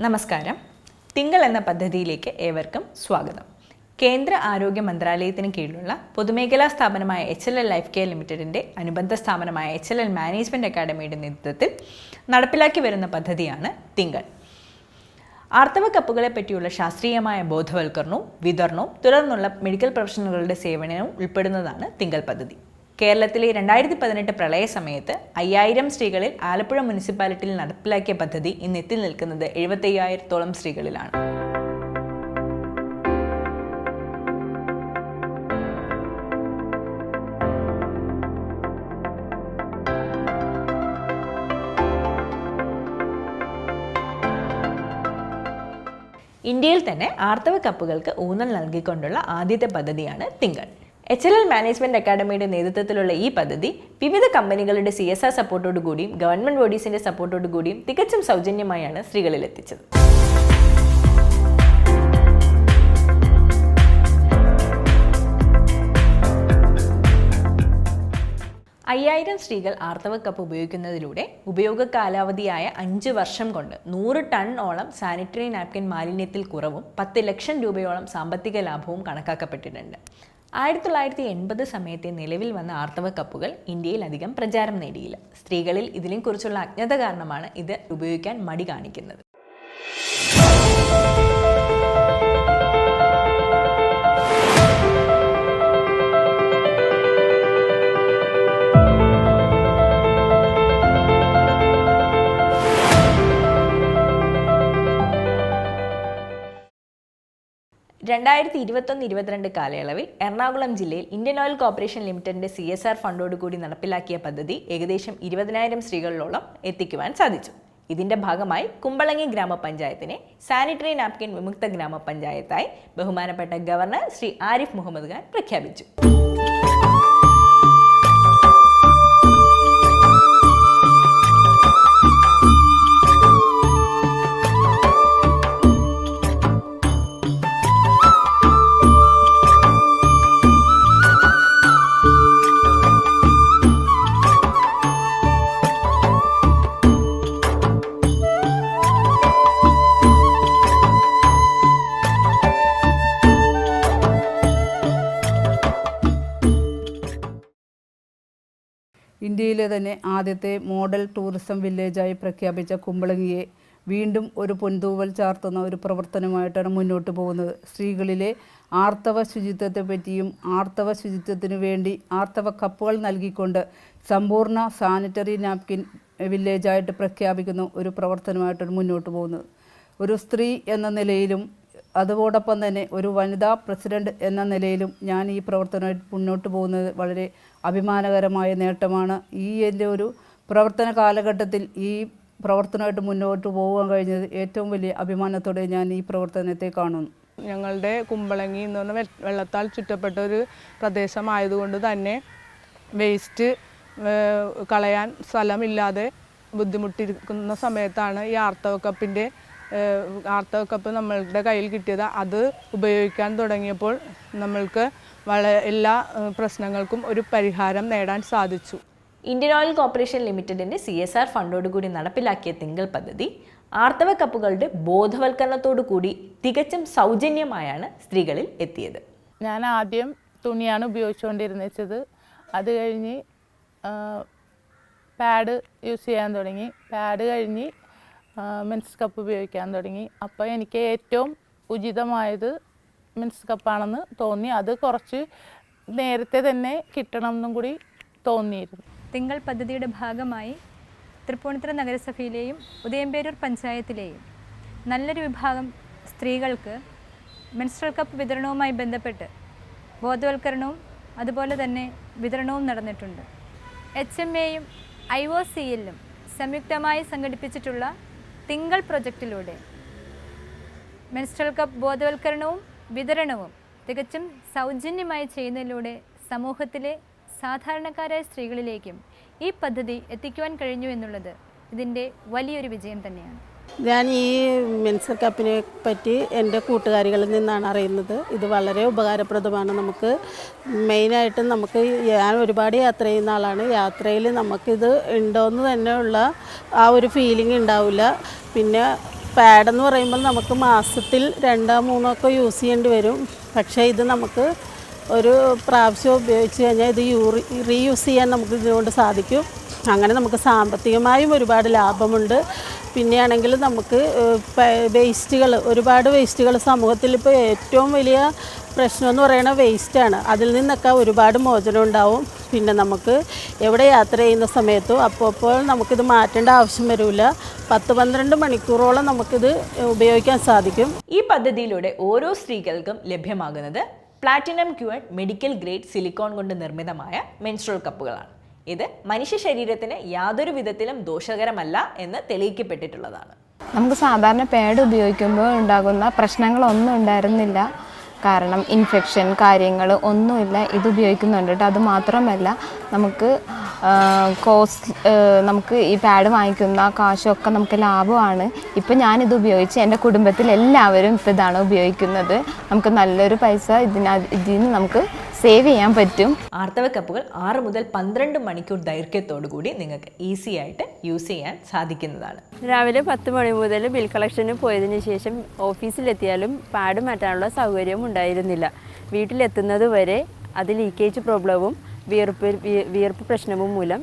നമസ്കാരം. തിങ്കൾ എന്ന പദ്ധതിയിലേക്ക് ഏവർക്കും സ്വാഗതം. കേന്ദ്ര ആരോഗ്യ മന്ത്രാലയത്തിന് കീഴിലുള്ള പൊതുമേഖലാ സ്ഥാപനമായ HLL ലൈഫ് കെയർ ലിമിറ്റഡിൻ്റെ അനുബന്ധ സ്ഥാപനമായ HLL മാനേജ്മെൻറ്റ് അക്കാഡമിയുടെ നേതൃത്വത്തിൽ നടപ്പിലാക്കി വരുന്ന പദ്ധതിയാണ് തിങ്കൾ. ആർത്തവ കപ്പുകളെ പറ്റിയുള്ള ശാസ്ത്രീയമായ ബോധവൽക്കരണവും വിതരണവും തുടർന്നുള്ള മെഡിക്കൽ പ്രൊഫഷണലുകളുടെ സേവനവും ഉൾപ്പെടുന്നതാണ് തിങ്കൾ പദ്ധതി. കേരളത്തിലെ 2018 പ്രളയ സമയത്ത് 5000 സ്ത്രീകളിൽ ആലപ്പുഴ മുനിസിപ്പാലിറ്റിയിൽ നടപ്പിലാക്കിയ പദ്ധതി ഇന്ന് എത്തി നിൽക്കുന്നത് 75,000-ഓളം സ്ത്രീകളിലാണ്. ഇന്ത്യയിൽ തന്നെ ആർത്തവ കപ്പുകൾക്ക് ഊന്നൽ നൽകിക്കൊണ്ടുള്ള ആദ്യത്തെ പദ്ധതിയാണ് തിങ്കൾ. HLL മാനേജ്മെൻറ്റ് അക്കാഡമിയുടെ നേതൃത്വത്തിലുള്ള ഈ പദ്ധതി വിവിധ കമ്പനികളുടെ CSR സപ്പോർട്ടോടുകൂടിയും ഗവൺമെൻറ് ബോഡീസിൻ്റെ സപ്പോർട്ടോടുകൂടിയും തികച്ചും സൗജന്യമായാണ് സ്ത്രീകളിൽ എത്തിച്ചത്. 5000 സ്ത്രീകൾ ആർത്തവ കപ്പ് ഉപയോഗിക്കുന്നതിലൂടെ ഉപയോഗ കാലാവധിയായ 5 വർഷം കൊണ്ട് 100 ടണ്ണോളം സാനിറ്ററി നാപ്കിൻ മാലിന്യത്തിൽ കുറവും 10 ലക്ഷം രൂപയോളം സാമ്പത്തിക ലാഭവും കണക്കാക്കപ്പെട്ടിട്ടുണ്ട്. 1980 സമയത്തെ നിലവിൽ വന്ന ആർത്തവ കപ്പുകൾ ഇന്ത്യയിൽ അധികം പ്രചാരം നേടിയില്ല. സ്ത്രീകളിൽ ഇതിനെക്കുറിച്ചുള്ള അജ്ഞത കാരണമാണ് ഇത് ഉപയോഗിക്കാൻ മടി കാണിക്കുന്നത്. രണ്ടായിരത്തി 2021-22 കാലയളവിൽ എറണാകുളം ജില്ലയിൽ ഇന്ത്യൻ ഓയിൽ കോർപ്പറേഷൻ ലിമിറ്റഡിന്റെ CSR ഫണ്ടോടുകൂടി നടപ്പിലാക്കിയ പദ്ധതി ഏകദേശം 20,000 സ്ത്രീകളിലോളം എത്തിക്കുവാൻ സാധിച്ചു. ഇതിന്റെ ഭാഗമായി കുമ്പളങ്ങി ഗ്രാമപഞ്ചായത്തിനെ സാനിറ്ററി നാപ്കിൻ വിമുക്ത ഗ്രാമപഞ്ചായത്തായി ബഹുമാനപ്പെട്ട ഗവർണർ ശ്രീ ആരിഫ് മുഹമ്മദ് ഖാൻ പ്രഖ്യാപിച്ചു. ഇന്ത്യയിലെ തന്നെ ആദ്യത്തെ മോഡൽ ടൂറിസം വില്ലേജായി പ്രഖ്യാപിച്ച കുമ്പളങ്ങിയെ വീണ്ടും ഒരു പൊൻതൂവൽ ചാർത്തുന്ന ഒരു പ്രവർത്തനമായിട്ടാണ് മുന്നോട്ട് പോകുന്നത്. സ്ത്രീകളിലെ ആർത്തവ ശുചിത്വത്തെ പറ്റിയും ആർത്തവ ശുചിത്വത്തിനു വേണ്ടി ആർത്തവ കപ്പുകൾ നൽകിക്കൊണ്ട് സമ്പൂർണ്ണ സാനിറ്ററി നാപ്കിൻ വില്ലേജായിട്ട് പ്രഖ്യാപിക്കുന്ന ഒരു പ്രവർത്തനമായിട്ടാണ് മുന്നോട്ട് പോകുന്നത്. ഒരു സ്ത്രീ എന്ന നിലയിലും അതോടൊപ്പം തന്നെ ഒരു വനിതാ പ്രസിഡന്റ് എന്ന നിലയിലും ഞാൻ ഈ പ്രവർത്തനമായിട്ട് മുന്നോട്ട് പോകുന്നത് വളരെ അഭിമാനകരമായ നേട്ടമാണ്. എൻ്റെ ഒരു പ്രവർത്തന കാലഘട്ടത്തിൽ ഈ പ്രവർത്തനമായിട്ട് മുന്നോട്ട് പോകാൻ കഴിഞ്ഞത് ഏറ്റവും വലിയ അഭിമാനത്തോടെ ഞാൻ ഈ പ്രവർത്തനത്തെ കാണുന്നു. ഞങ്ങളുടെ കുമ്പളങ്ങി എന്ന് പറഞ്ഞാൽ വെള്ളത്താൽ ചുറ്റപ്പെട്ട ഒരു പ്രദേശമായതുകൊണ്ട് തന്നെ വേസ്റ്റ് കളയാൻ സ്ഥലമില്ലാതെ ബുദ്ധിമുട്ടിരിക്കുന്ന സമയത്താണ് ഈ ആർത്തവ കപ്പ് നമ്മളുടെ കയ്യിൽ കിട്ടിയത്. അത് ഉപയോഗിക്കാൻ തുടങ്ങിയപ്പോൾ നമ്മൾക്ക് എല്ലാ പ്രശ്നങ്ങൾക്കും ഒരു പരിഹാരം നേടാൻ സാധിച്ചു. ഇന്ത്യൻ ഓയിൽ കോർപ്പറേഷൻ ലിമിറ്റഡിന്റെ CSR ഫണ്ടോടുകൂടി നടപ്പിലാക്കിയ തിങ്കൾ പദ്ധതി ആർത്തവ കപ്പുകളുടെ ബോധവൽക്കരണത്തോടു കൂടി തികച്ചും സൗജന്യമായാണ് സ്ത്രീകളിൽ എത്തിയത്. ഞാൻ ആദ്യം തുണിയാണ് ഉപയോഗിച്ചുകൊണ്ടിരുന്നത്. അത് കഴിഞ്ഞ് പാഡ് യൂസ് ചെയ്യാൻ തുടങ്ങി. പാഡ് കഴിഞ്ഞ് മെൻസ് കപ്പ് ഉപയോഗിക്കാൻ തുടങ്ങി. അപ്പോൾ എനിക്ക് ഏറ്റവും ഉചിതമായത് മെൻസ് കപ്പാണെന്ന് തോന്നി. അത് കുറച്ച് നേരത്തെ തന്നെ കിട്ടണം എന്നും കൂടി തോന്നിയിരുന്നു. തിങ്കൾ പദ്ധതിയുടെ ഭാഗമായി തൃപ്പൂണിത്തുറ നഗരസഭയിലെയും ഉദയംപേരൂർ പഞ്ചായത്തിലെയും നല്ലൊരു വിഭാഗം സ്ത്രീകൾക്ക് മെൻസ്ട്രൽ കപ്പ് വിതരണവുമായി ബന്ധപ്പെട്ട് ബോധവൽക്കരണവും അതുപോലെ തന്നെ വിതരണവും നടന്നിട്ടുണ്ട്. HMAയും IOCLലും സംയുക്തമായി സംഘടിപ്പിച്ചിട്ടുള്ള തിങ്കൾ പ്രൊജക്റ്റിലൂടെ മെൻസ്ട്രൽ കപ്പ് ബോധവൽക്കരണവും വിതരണവും തികച്ചും സൗജന്യമായി ചെയ്യുന്നതിലൂടെ സമൂഹത്തിലെ സാധാരണക്കാരായ സ്ത്രീകളിലേക്കും ഈ പദ്ധതി എത്തിക്കുവാൻ കഴിഞ്ഞു എന്നുള്ളത് ഇതിൻ്റെ വലിയൊരു വിജയം തന്നെയാണ്. ഞാൻ ഈ മെൻസ്ട്രൽ കപ്പിനെ പറ്റി എൻ്റെ കൂട്ടുകാരികളിൽ നിന്നാണ് അറിയുന്നത്. ഇത് വളരെ ഉപകാരപ്രദമാണ്. നമുക്ക് മെയിനായിട്ടും ഞാൻ ഒരുപാട് യാത്ര ചെയ്യുന്ന ആളാണ്. യാത്രയിൽ നമുക്കിത് ഉണ്ടോയെന്ന് തന്നെയുള്ള ആ ഒരു ഫീലിംഗ് ഉണ്ടാവില്ല. പിന്നെ പാഡെന്ന് പറയുമ്പോൾ നമുക്ക് മാസത്തിൽ 2-3 ഒക്കെ യൂസ് ചെയ്യേണ്ടി വരും. പക്ഷേ ഇത് നമുക്ക് ഒരു പ്രാവശ്യം ഉപയോഗിച്ച് കഴിഞ്ഞാൽ ഇത് റീയൂസ് ചെയ്യാൻ നമുക്ക് ഇതിനുകൊണ്ട് സാധിക്കും. അങ്ങനെ നമുക്ക് സാമ്പത്തികമായും ഒരുപാട് ലാഭമുണ്ട്. പിന്നെയാണെങ്കിൽ നമുക്ക് ഒരുപാട് വേസ്റ്റുകൾ സമൂഹത്തിൽ ഇപ്പോൾ ഏറ്റവും വലിയ പ്രശ്നം എന്ന് പറയുന്നത് വേസ്റ്റാണ്. അതിൽ നിന്നൊക്കെ ഒരുപാട് മോചനം ഉണ്ടാവും. പിന്നെ നമുക്ക് എവിടെ യാത്ര ചെയ്യുന്ന സമയത്തും അപ്പോൾ നമുക്കിത് മാറ്റേണ്ട ആവശ്യം വരില്ല. 10-12 മണിക്കൂറോളം നമുക്കിത് ഉപയോഗിക്കാൻ സാധിക്കും. ഈ പദ്ധതിയിലൂടെ ഓരോ സ്ത്രീകൾക്കും ലഭ്യമാകുന്നത് platinum cured medical grade silicone കൊണ്ട് നിർമ്മിതമായ മെൻസ്ട്രുവൽ കപ്പുകളാണ്. ഇത് മനുഷ്യ ശരീരത്തിന് യാതൊരു വിധത്തിലും ദോഷകരമല്ല എന്ന് തെളിയിക്കപ്പെട്ടിട്ടുള്ളതാണ്. നമുക്ക് സാധാരണ പാഡ് ഉപയോഗിക്കുമ്പോൾ ഉണ്ടാകുന്ന പ്രശ്നങ്ങളൊന്നും ഉണ്ടായിരുന്നില്ല. കാരണം ഇൻഫെക്ഷൻ കാര്യങ്ങൾ ഒന്നുമില്ല. ഇത് ഉപയോഗിക്കുന്നുണ്ട് കേട്ടോ. അതുമാത്രമല്ല നമുക്ക് നമുക്ക് ഈ പാഡ് വാങ്ങിക്കുന്ന കാശൊക്കെ നമുക്ക് ലാഭമാണ്. ഇപ്പം ഞാനിത് ഉപയോഗിച്ച് എൻ്റെ കുടുംബത്തിൽ എല്ലാവരും ഇപ്പോൾ ഇതാണ് ഉപയോഗിക്കുന്നത്. നമുക്ക് നല്ലൊരു പൈസ ഇതിന് നമുക്ക് സേവ് ചെയ്യാൻ പറ്റും. ആർത്തവ കപ്പുകൾ 6 മുതൽ 12 മണിക്കൂർ ദൈർഘ്യത്തോടു കൂടി നിങ്ങൾക്ക് ഈസി ആയിട്ട് യൂസ് ചെയ്യാൻ സാധിക്കുന്നതാണ്. രാവിലെ 10 മണി മുതൽ ബിൽ കളക്ഷന് പോയതിന് ശേഷം ഓഫീസിലെത്തിയാലും പാഡ് മാറ്റാനുള്ള സൗകര്യവും ഉണ്ടായിരുന്നില്ല. വീട്ടിലെത്തുന്നത് വരെ അത് ലീക്കേജ് പ്രോബ്ലവും വിയർപ്പ് പ്രശ്നവും മൂലം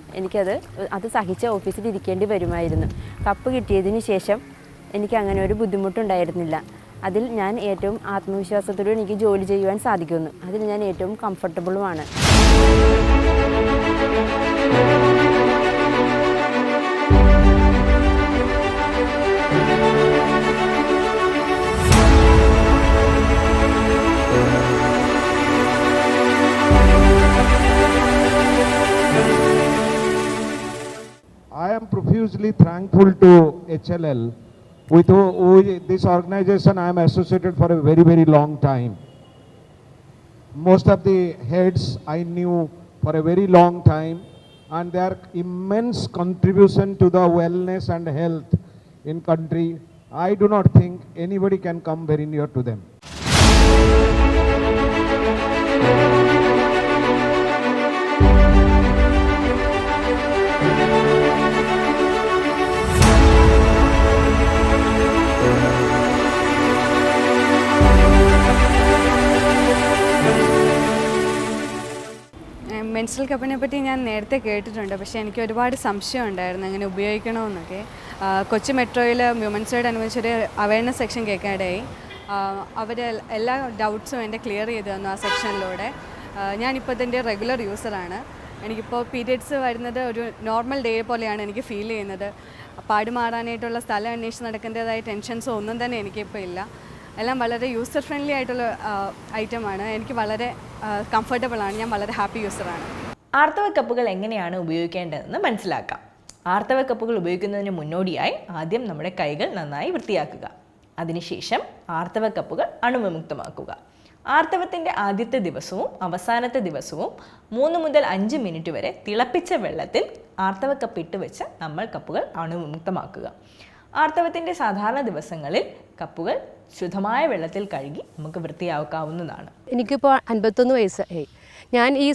അത് സഹിച്ച് ഓഫീസിൽ ഇരിക്കേണ്ടി വരുമായിരുന്നു. കപ്പ് കിട്ടിയതിന് ശേഷം എനിക്ക് അങ്ങനെ ഒരു ബുദ്ധിമുട്ടുണ്ടായിരുന്നില്ല. അതിൽ ഞാൻ ഏറ്റവും ആത്മവിശ്വാസത്തോടെ എനിക്ക് ജോലി ചെയ്യുവാൻ സാധിക്കുന്നു. അതിൽ ഞാൻ ഏറ്റവും കംഫർട്ടബിളുമാണ്. I am profusely thankful to HLL. With this organization I am associated for a very, very long time. Most of the heads I knew for a very long time, and their immense contribution to the wellness and health in country, I do not think anybody can come very near to them. Menstrual കപ്പിനെ പറ്റി ഞാൻ നേരത്തെ കേട്ടിട്ടുണ്ട്. പക്ഷേ എനിക്ക് ഒരുപാട് സംശയം ഉണ്ടായിരുന്നു എങ്ങനെ ഉപയോഗിക്കണമെന്നൊക്കെ. കൊച്ചി മെട്രോയിൽ വുമൻസ് ഡേ അനുബന്ധിച്ചൊരു അവയർനെസ് സെക്ഷൻ കേൾക്കാനായി. അവർ എല്ലാ ഡൗട്ട്സും എൻ്റെ ക്ലിയർ ചെയ്ത് തന്നു ആ സെക്ഷനിലൂടെ. ഞാനിപ്പോൾ ഇതിൻ്റെ റെഗുലർ യൂസറാണ്. എനിക്കിപ്പോൾ പീരിയഡ്സ് വരുന്നത് ഒരു നോർമൽ ഡേ പോലെയാണ് എനിക്ക് ഫീൽ ചെയ്യുന്നത്. പാട് മാറാനായിട്ടുള്ള സ്ഥലം അന്വേഷിച്ച് നടക്കേണ്ടതായ ടെൻഷൻസോ ഒന്നും തന്നെ എനിക്കിപ്പോൾ ഇല്ല. എല്ലാം വളരെ യൂസർ ഫ്രണ്ട്ലി ആയിട്ടുള്ള ഐറ്റമാണ്. എനിക്ക് വളരെ കംഫർട്ടബിളാണ്. ഞാൻ വളരെ ഹാപ്പി യൂസറാണ്. ആർത്തവ കപ്പുകൾ എങ്ങനെയാണ് ഉപയോഗിക്കേണ്ടതെന്ന് മനസ്സിലാക്കാം. ആർത്തവ കപ്പുകൾ ഉപയോഗിക്കുന്നതിന് മുന്നോടിയായി ആദ്യം നമ്മുടെ കൈകൾ നന്നായി വൃത്തിയാക്കുക. അതിനുശേഷം ആർത്തവ കപ്പുകൾ അണുവിമുക്തമാക്കുക. ആർത്തവത്തിൻ്റെ ആദ്യത്തെ ദിവസവും അവസാനത്തെ ദിവസവും 3 മുതൽ 5 മിനിറ്റ് വരെ തിളപ്പിച്ച വെള്ളത്തിൽ ആർത്തവ കപ്പ് ഇട്ട് വെച്ച് നമ്മൾ കപ്പുകൾ അണുവിമുക്തമാക്കുക. ആർത്തവത്തിൻ്റെ സാധാരണ ദിവസങ്ങളിൽ കപ്പുകൾ ശുദ്ധമായ വെള്ളത്തിൽ കഴുകി നമുക്ക് വൃത്തിയാക്കാവുന്നതാണ്. എനിക്കിപ്പോൾ 51 വയസ്സായി. ഞാൻ ഈ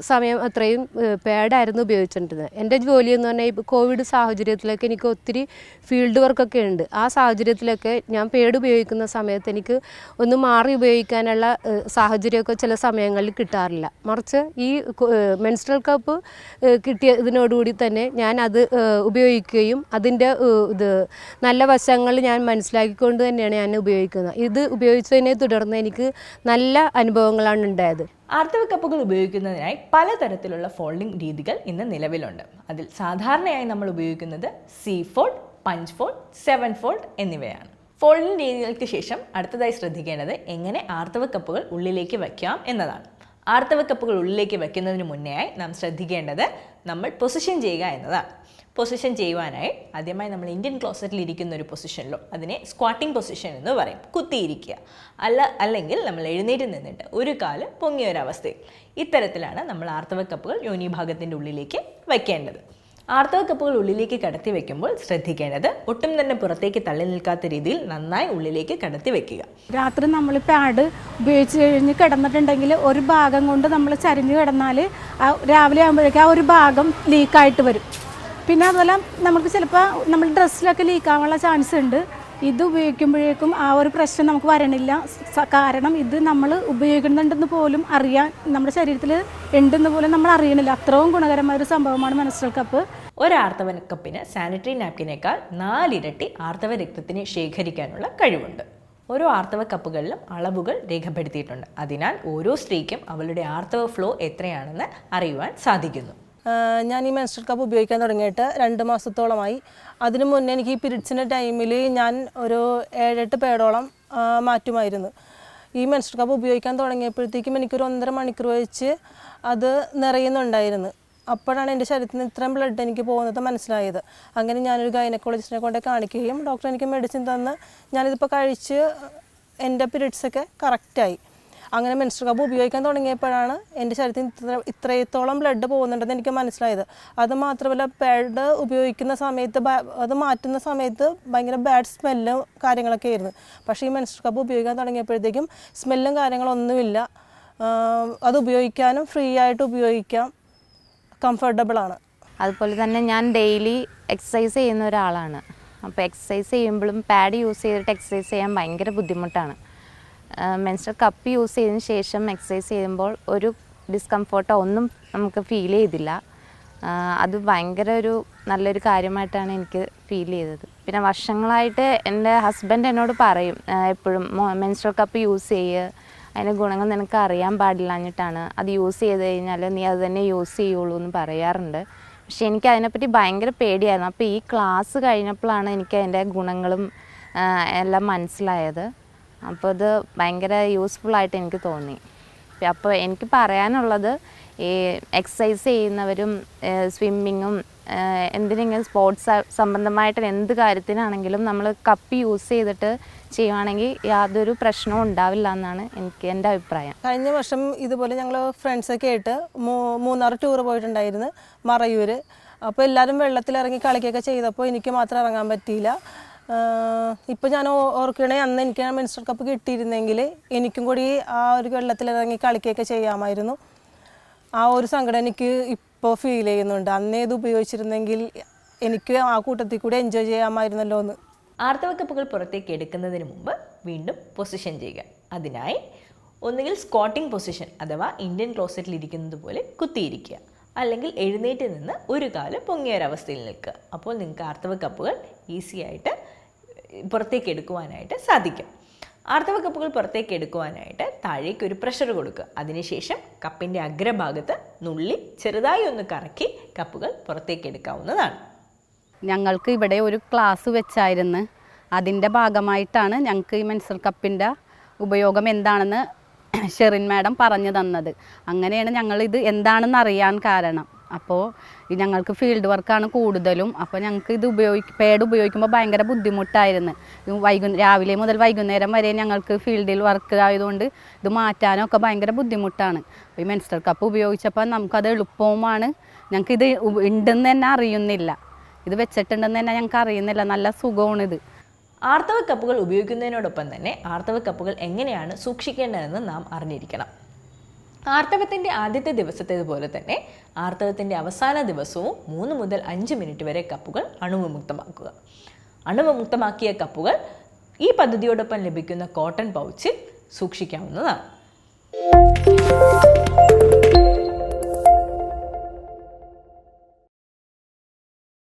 സമയം അത്രയും പാഡായിരുന്നു ഉപയോഗിച്ചിട്ടുള്ളത്. എൻ്റെ ജോലി എന്ന് പറഞ്ഞാൽ ഇപ്പോൾ കോവിഡ് സാഹചര്യത്തിലൊക്കെ എനിക്ക് ഒത്തിരി ഫീൽഡ് വർക്കൊക്കെ ഉണ്ട്. ആ സാഹചര്യത്തിലൊക്കെ ഞാൻ പാഡ് ഉപയോഗിക്കുന്ന സമയത്ത് എനിക്ക് ഒന്ന് മാറി ഉപയോഗിക്കാനുള്ള സാഹചര്യമൊക്കെ ചില സമയങ്ങളിൽ കിട്ടാറില്ല. മറിച്ച് ഈ മെൻസ്ട്രൽ കപ്പ് കിട്ടിയതിനോടുകൂടി തന്നെ ഞാൻ അത് ഉപയോഗിക്കുകയും അതിൻ്റെ നല്ല വശങ്ങൾ ഞാൻ മനസ്സിലാക്കിക്കൊണ്ട് തന്നെയാണ് ഞാൻ ഉപയോഗിക്കുന്നത്. ഇത് ഉപയോഗിച്ചതിനെ തുടർന്ന് എനിക്ക് നല്ല അനുഭവങ്ങളാണ് ഉണ്ടായത്. ആർത്തവ കപ്പുകൾ ഉപയോഗിക്കുന്നതിനായി പലതരത്തിലുള്ള ഫോൾഡിംഗ് രീതികൾ ഇന്ന് നിലവിലുണ്ട്. അതിൽ സാധാരണയായി നമ്മൾ ഉപയോഗിക്കുന്നത് C fold, punch fold, 7 fold എന്നിവയാണ്. ഫോൾഡിംഗ് രീതികൾക്ക് ശേഷം അടുത്തതായി ശ്രദ്ധിക്കേണ്ടത് എങ്ങനെ ആർത്തവ കപ്പുകൾ ഉള്ളിലേക്ക് വയ്ക്കാം എന്നതാണ്. ആർത്തവ കപ്പുകൾ ഉള്ളിലേക്ക് വയ്ക്കുന്നതിന് മുന്നേയായി നാം ശ്രദ്ധിക്കേണ്ടത് നമ്മൾ പൊസിഷൻ ചെയ്യുക എന്നതാണ്. പൊസിഷൻ ചെയ്യുവാനായി ആദ്യമായി നമ്മൾ ഇന്ത്യൻ ക്ലോസറ്റിൽ ഇരിക്കുന്ന ഒരു പൊസിഷനിലോ, അതിനെ സ്ക്വാട്ടിംഗ് പൊസിഷൻ എന്ന് പറയും, കുത്തിയിരിക്കുക. അല്ലെങ്കിൽ നമ്മൾ എഴുന്നേറ്റ് നിന്നിട്ട് ഒരു കാല് പൊങ്ങിയ ഒരവസ്ഥയിൽ. ഇത്തരത്തിലാണ് നമ്മൾ ആർത്തവ കപ്പുകൾ യോനിഭാഗത്തിൻ്റെ ഉള്ളിലേക്ക് വയ്ക്കേണ്ടത്. ആർത്തവ കപ്പുകൾ ഉള്ളിലേക്ക് കടത്തി വയ്ക്കുമ്പോൾ ശ്രദ്ധിക്കേണ്ടത് ഒട്ടും തന്നെ പുറത്തേക്ക് തള്ളി നിൽക്കാത്ത രീതിയിൽ നന്നായി ഉള്ളിലേക്ക് കടത്തി വയ്ക്കുക. രാത്രി നമ്മൾ പാഡ് ഉപയോഗിച്ച് കഴിഞ്ഞ് കിടന്നിട്ടുണ്ടെങ്കിൽ ഒരു ഭാഗം കൊണ്ട് നമ്മൾ ചരിഞ്ഞ് കിടന്നാൽ രാവിലെ ആകുമ്പോഴേക്കും ആ ഒരു ഭാഗം ലീക്കായിട്ട് വരും. പിന്നെ അതുപോലെ നമുക്ക് ചിലപ്പോൾ നമ്മൾ ഡ്രസ്സിലൊക്കെ ലീക്കാവാനുള്ള ചാൻസ് ഉണ്ട്. ഇത് ഉപയോഗിക്കുമ്പോഴേക്കും ആ ഒരു പ്രശ്നം നമുക്ക് വരണില്ല. കാരണം ഇത് നമ്മൾ ഉപയോഗിക്കുന്നുണ്ടെന്ന് പോലും അറിയാൻ നമ്മുടെ ശരീരത്തിൽ ഉണ്ടെന്ന് പോലും നമ്മൾ അറിയണില്ല. അത്രയും ഗുണകരമായ ഒരു സംഭവമാണ് മെൻസ്ട്രൽ കപ്പ്. ഒരു ആർത്തവ കപ്പിന് സാനിറ്ററി നാപ്കിനേക്കാൾ 4 ഇരട്ടി ആർത്തവ രക്തത്തിന് ശേഖരിക്കാനുള്ള കഴിവുണ്ട്. ഓരോ ആർത്തവ കപ്പുകളിലും അളവുകൾ രേഖപ്പെടുത്തിയിട്ടുണ്ട്. അതിനാൽ ഓരോ സ്ത്രീക്കും അവളുടെ ആർത്തവ ഫ്ലോ എത്രയാണെന്ന് അറിയുവാൻ സാധിക്കുന്നു. ഞാൻ ഈ മെൻസ്ട്രൽ കപ്പ് ഉപയോഗിക്കാൻ തുടങ്ങിയിട്ട് 2 മാസത്തോളമായി. അതിനു മുന്നേ എനിക്ക് ഈ പീരീഡ്സിൻ്റെ ടൈമിൽ ഞാൻ ഒരു 7-8 പേടോളം മാറ്റുമായിരുന്നു. ഈ മെൻസ്ട്രൽ കപ്പ് ഉപയോഗിക്കാൻ തുടങ്ങിയപ്പോഴത്തേക്കും എനിക്കൊരു 1.5 മണിക്കൂർ വെച്ച് അത് നിറയുന്നുണ്ടായിരുന്നു. അപ്പോഴാണ് എൻ്റെ ശരീരത്തിൽ നിന്ന് ഇത്രയും ബ്ലഡ് എനിക്ക് പോകുന്നത് മനസ്സിലായത്. അങ്ങനെ ഞാനൊരു ഗൈനക്കോളജിസ്റ്റിനെ കൊണ്ട് കാണിക്കുകയും ഡോക്ടർ എനിക്ക് മെഡിസിൻ തന്ന് ഞാനിതിപ്പോൾ കഴിച്ച് എൻ്റെ പീരീഡ്സൊക്കെ കറക്റ്റായി. അങ്ങനെ മെൻസ്ട്രൽ കപ്പ് ഉപയോഗിക്കാൻ തുടങ്ങിയപ്പോഴാണ് എൻ്റെ ശരീരത്തിൽ ഇത്രത്തോളം ബ്ലഡ് പോകുന്നുണ്ടെന്ന് എനിക്ക് മനസ്സിലായത്. അതുമാത്രമല്ല പാഡ് ഉപയോഗിക്കുന്ന സമയത്ത് അത് മാറ്റുന്ന സമയത്ത് ഭയങ്കര ബാഡ് സ്മെല്ലും കാര്യങ്ങളൊക്കെ ആയിരുന്നു. പക്ഷേ ഈ മെൻസ്ട്രൽ കപ്പ് ഉപയോഗിക്കാൻ തുടങ്ങിയപ്പോഴത്തേക്കും സ്മെല്ലും കാര്യങ്ങളൊന്നുമില്ല. അത് ഉപയോഗിക്കാനും ഫ്രീ ആയിട്ട് ഉപയോഗിക്കാം, കംഫർട്ടബിളാണ്. അതുപോലെ തന്നെ ഞാൻ ഡെയിലി എക്സസൈസ് ചെയ്യുന്ന ഒരാളാണ്. അപ്പോൾ എക്സസൈസ് ചെയ്യുമ്പോഴും പാഡ് യൂസ് ചെയ്തിട്ട് എക്സസൈസ് ചെയ്യാൻ ഭയങ്കര ബുദ്ധിമുട്ടാണ്. മെൻസ്ട്രൽ കപ്പ് യൂസ് ചെയ്തതിന് ശേഷം എക്സസൈസ് ചെയ്യുമ്പോൾ ഒരു ഡിസ്കംഫോർട്ടോ ഒന്നും നമുക്ക് ഫീൽ ചെയ്തില്ല. അത് ഭയങ്കര നല്ലൊരു കാര്യമായിട്ടാണ് എനിക്ക് ഫീൽ ചെയ്തത്. പിന്നെ വർഷങ്ങളായിട്ട് എൻ്റെ ഹസ്ബൻഡ് എന്നോട് പറയും എപ്പോഴും മെൻസ്ട്രൽ കപ്പ് യൂസ് ചെയ്യുക, അതിൻ്റെ ഗുണങ്ങൾ നിനക്ക് അറിയാൻ പാടില്ലാഞ്ഞിട്ടാണ്, അത് യൂസ് ചെയ്ത് കഴിഞ്ഞാൽ നീ അത് തന്നെ യൂസ് ചെയ്യുള്ളൂ എന്ന് പറയാറുണ്ട്. പക്ഷേ എനിക്ക് അതിനെപ്പറ്റി ഭയങ്കര പേടിയായിരുന്നു. അപ്പോൾ ഈ ക്ലാസ് കഴിഞ്ഞപ്പോഴാണ് എനിക്ക് അതിൻ്റെ ഗുണങ്ങളും എല്ലാം മനസ്സിലായത്. അപ്പോൾ ഇത് ഭയങ്കര യൂസ്ഫുള്ളായിട്ട് എനിക്ക് തോന്നി. അപ്പോൾ എനിക്ക് പറയാനുള്ളത് ഈ എക്സസൈസ് ചെയ്യുന്നവരും സ്വിമ്മിങ്ങും എന്തിനെങ്കിലും സ്പോർട്സ് സംബന്ധമായിട്ട് എന്ത് കാര്യത്തിനാണെങ്കിലും നമ്മൾ കപ്പ് യൂസ് ചെയ്തിട്ട് ചെയ്യുവാണെങ്കിൽ യാതൊരു പ്രശ്നവും ഉണ്ടാവില്ല എന്നാണ് എൻ്റെ അഭിപ്രായം. കഴിഞ്ഞ വർഷം ഇതുപോലെ ഞങ്ങൾ ഫ്രണ്ട്സൊക്കെ ആയിട്ട് മൂന്നാർ ടൂർ പോയിട്ടുണ്ടായിരുന്നു, മറയൂർ. അപ്പോൾ എല്ലാവരും വെള്ളത്തിലിറങ്ങി കളിക്കുകയൊക്കെ ചെയ്തപ്പോൾ എനിക്ക് മാത്രം ഇറങ്ങാൻ പറ്റിയില്ല. ഇപ്പോൾ ഞാൻ ഓർക്കണേ അന്ന് എനിക്ക് മെൻസ്ട്രൽ കപ്പ് കിട്ടിയിരുന്നെങ്കിൽ എനിക്കും കൂടി ആ ഒരു വെള്ളത്തിലിറങ്ങി കളിക്കുകയൊക്കെ ചെയ്യാമായിരുന്നു. ആ ഒരു സങ്കടം എനിക്ക് ഇപ്പോൾ ഫീൽ ചെയ്യുന്നുണ്ട്. അന്നേ ഇത് ഉപയോഗിച്ചിരുന്നെങ്കിൽ എനിക്ക് ആ കൂട്ടത്തിൽ കൂടി എൻജോയ് ചെയ്യാമായിരുന്നല്ലോ എന്ന്. ആർത്തവ കപ്പുകൾ പുറത്തേക്ക് എടുക്കുന്നതിന് മുമ്പ് വീണ്ടും പൊസിഷൻ ചെയ്യുക. അതിനായി ഒന്നുകിൽ സ്ക്വാട്ടിംഗ് പൊസിഷൻ അഥവാ ഇന്ത്യൻ ക്ലോസറ്റിൽ ഇരിക്കുന്നത് പോലെ കുത്തിയിരിക്കുക, അല്ലെങ്കിൽ എഴുന്നേറ്റ് നിന്ന് ഒരു കാല് പൊങ്ങിയ ഒരവസ്ഥയിൽ നിൽക്കുക. അപ്പോൾ നിങ്ങൾക്ക് ആർത്തവ കപ്പുകൾ ഈസി ആയിട്ട് പുറത്തേക്ക് എടുക്കുവാനായിട്ട് സാധിക്കും. ആർത്തവ കപ്പുകൾ പുറത്തേക്ക് എടുക്കുവാനായിട്ട് താഴേക്ക് ഒരു പ്രഷർ കൊടുക്കുക. അതിനുശേഷം കപ്പിൻ്റെ അഗ്രഭാഗത്ത് നുള്ളി ചെറുതായി ഒന്ന് കറക്കി കപ്പുകൾ പുറത്തേക്ക് എടുക്കാവുന്നതാണ്. ഞങ്ങൾക്ക് ഇവിടെ ഒരു ക്ലാസ് വെച്ചായിരുന്നു. അതിൻ്റെ ഭാഗമായിട്ടാണ് ഞങ്ങൾക്ക് ഈ മെൻസ്ട്രൽ കപ്പിൻ്റെ ഉപയോഗം എന്താണെന്ന് ഷെറിൻ മാഡം പറഞ്ഞു തന്നത്. അങ്ങനെയാണ് ഞങ്ങളിത് എന്താണെന്ന് അറിയാൻ കാരണം. അപ്പോൾ ഞങ്ങൾക്ക് ഫീൽഡ് വർക്കാണ് കൂടുതലും. അപ്പോൾ ഞങ്ങൾക്ക് ഇത് പാഡ് ഉപയോഗിക്കുമ്പോൾ ഭയങ്കര ബുദ്ധിമുട്ടായിരുന്നു. രാവിലെ മുതൽ വൈകുന്നേരം വരെ ഞങ്ങൾക്ക് ഫീൽഡിൽ വർക്ക് ആയതുകൊണ്ട് ഇത് മാറ്റാനൊക്കെ ഭയങ്കര ബുദ്ധിമുട്ടാണ്. അപ്പോൾ ഈ മെൻസ്ട്രൽ കപ്പ് ഉപയോഗിച്ചപ്പോൾ നമുക്കത് എളുപ്പവുമാണ്. ഞങ്ങൾക്കിത് ഉണ്ടെന്ന് തന്നെ അറിയുന്നില്ല, ഇത് വെച്ചിട്ടുണ്ടെന്ന് തന്നെ ഞങ്ങൾക്ക് അറിയുന്നില്ല. നല്ല സുഖമാണിത്. ആർത്തവ കപ്പുകൾ ഉപയോഗിക്കുന്നതിനോടൊപ്പം തന്നെ ആർത്തവ കപ്പുകൾ എങ്ങനെയാണ് സൂക്ഷിക്കേണ്ടതെന്ന് നാം അറിഞ്ഞിരിക്കണം. ആർത്തവത്തിൻ്റെ ആദ്യത്തെ ദിവസത്തേതുപോലെ തന്നെ ആർത്തവത്തിൻ്റെ അവസാന ദിവസവും 3 മുതൽ 5 മിനിറ്റ് വരെ കപ്പുകൾ അണുവിമുക്തമാക്കുക. അണുവിമുക്തമാക്കിയ കപ്പുകൾ ഈ പദ്ധതിയോടൊപ്പം ലഭിക്കുന്ന കോട്ടൺ പൗച്ചിൽ സൂക്ഷിക്കാവുന്നതാണ്.